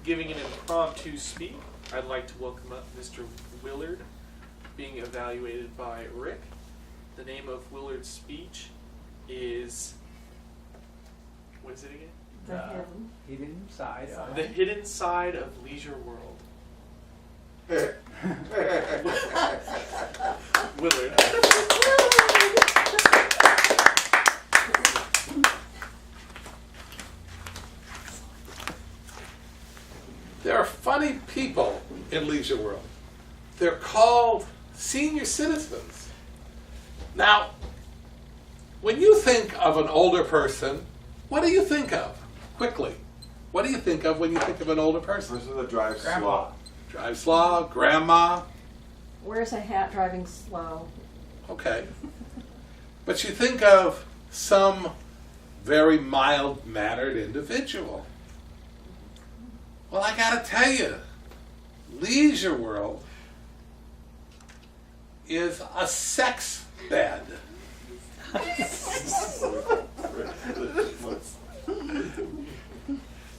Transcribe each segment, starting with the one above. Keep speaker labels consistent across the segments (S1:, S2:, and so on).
S1: giving an impromptu speak. I'd like to welcome up Mr. Willard, being evaluated by Rick. The name of Willard's speech is, what is it again?
S2: The hidden side of
S1: The Hidden Side of Leisure World. Willard.
S3: There are funny people in Leisure World. They're called senior citizens. Now, when you think of an older person, what do you think of? Quickly. What do you think of when you think of an older person?
S4: Person that drives
S2: Grandma.
S4: slow.
S3: Drives slow, grandma.
S5: Wears a hat, driving slow.
S3: Okay. But you think of some very mild-mannered individual. Well, I gotta tell you, Leisure World is a sex bed.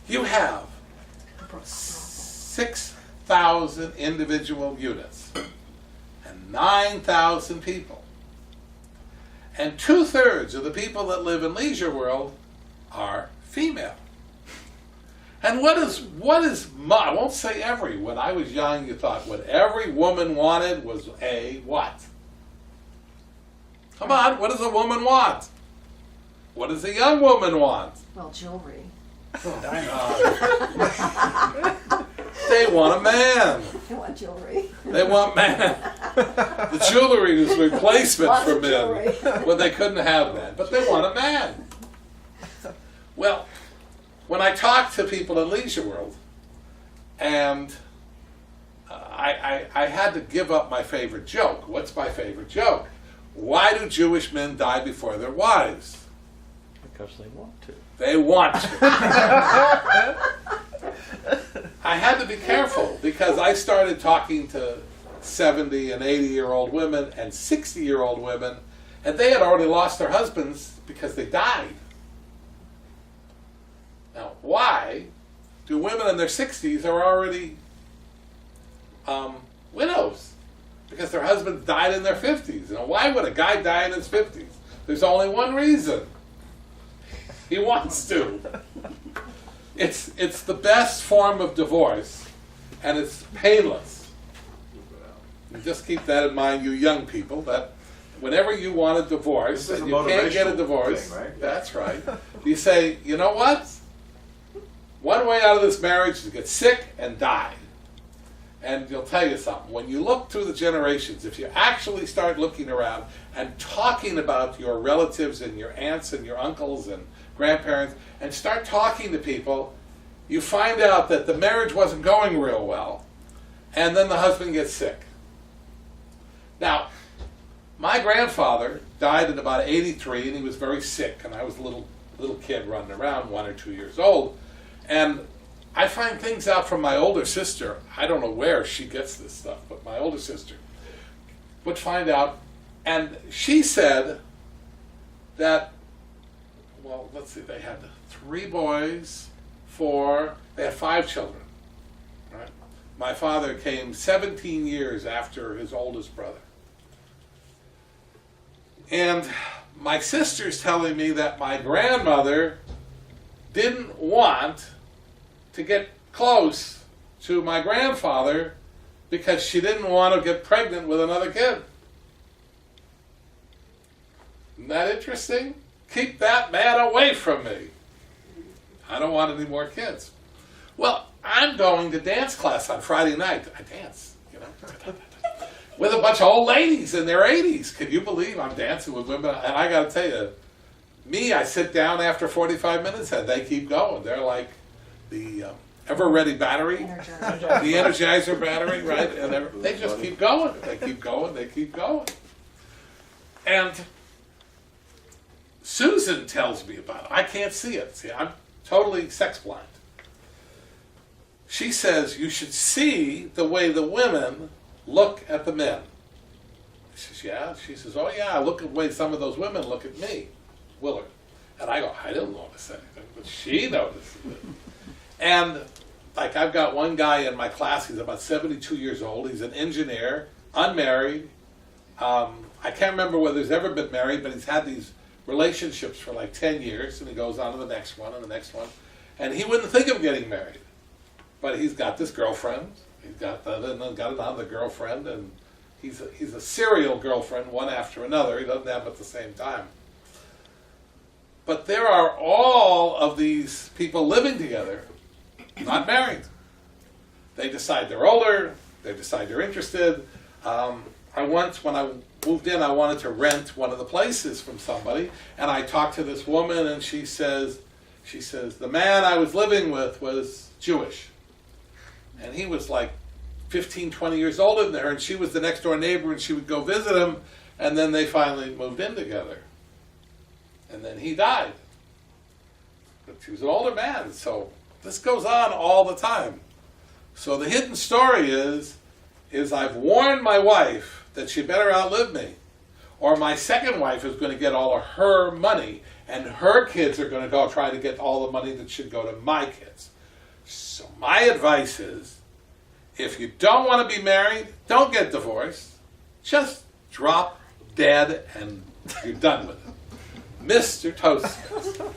S3: You have 6,000 individual units and 9,000 people. And 2/3 of the people that live in Leisure World are female. And I won't say every, when I was young you thought what every woman wanted was a what? Come on, what does a woman want? What does a young woman want?
S5: Well, jewelry.
S3: They want a man.
S5: I want jewelry.
S3: They want man. The jewelry is replacement
S5: Lots
S3: for
S5: of
S3: men.
S5: jewelry.
S3: Well, they couldn't have that, but they want a man. Well, when I talk to people in Leisure World, and I had to give up my favorite joke. What's my favorite joke? Why do Jewish men die before their wives?
S6: Because they want to.
S3: They want to. I had to be careful because I started talking to 70 and 80-year-old women and 60-year-old women, and they had already lost their husbands because they died. Now, why do women in their 60s are already widows? Because their husbands died in their 50s. Now, why would a guy die in his 50s? There's only one reason. He wants to. It's the best form of divorce, and it's painless. You just keep that in mind, you young people, that whenever you want a divorce
S4: This is
S3: and
S4: a
S3: you can't get a
S4: motivational
S3: divorce,
S4: thing, right?
S3: that's right, you say, you know what? One way out of this marriage is to get sick and die. And you'll tell you something, when you look through the generations, if you actually start looking around and talking about your relatives and your aunts and your uncles and grandparents, and start talking to people, you find out that the marriage wasn't going real well, and then the husband gets sick. Now, my grandfather died at about 83, and he was very sick, and I was a little kid running around, 1 or 2 years old, and I find things out from my older sister. I don't know where she gets this stuff, but my older sister would find out, and she said that, well, let's see, they had 3 boys, 4, they had 5 children, right? My father came 17 years after his oldest brother. And my sister's telling me that my grandmother didn't want to get close to my grandfather because she didn't want to get pregnant with another kid. Isn't that interesting? Keep that man away from me. I don't want any more kids. Well, I'm going to dance class on Friday night. I dance, with a bunch of old ladies in their 80s. Can you believe I'm dancing with women? And I got to tell you, I sit down after 45 minutes and they keep going. They're like the ever-ready battery, the Energizer battery, right? And they just keep going. They keep going. They keep going. And Susan tells me about it. I can't see it. See, I'm totally sex blind. She says you should see the way the women look at the men. I says, yeah? She says, oh yeah, look at the way some of those women look at me, Willard. And I go, I didn't notice anything, but she noticed it. And like I've got one guy in my class, he's about 72 years old, he's an engineer, unmarried. I can't remember whether he's ever been married, but he's had these relationships for like 10 years, and he goes on to the next one and the next one. And he wouldn't think of getting married. But he's got this girlfriend, he's got another girlfriend, and he's a serial girlfriend, one after another. He doesn't have them at the same time. But there are all of these people living together, not married. They decide they're older, they decide they're interested. When I moved in, I wanted to rent one of the places from somebody, and I talked to this woman, and she says, the man I was living with was Jewish. And he was like 15, 20 years older than her, and she was the next door neighbor, and she would go visit him, and then they finally moved in together. And then he died. But he was an older man, so this goes on all the time. So the hidden story is I've warned my wife that she better outlive me, or my second wife is going to get all of her money, and her kids are going to go try to get all the money that should go to my kids. So my advice is, if you don't want to be married, don't get divorced. Just drop dead and you're done with it. Mr. Toastmaster.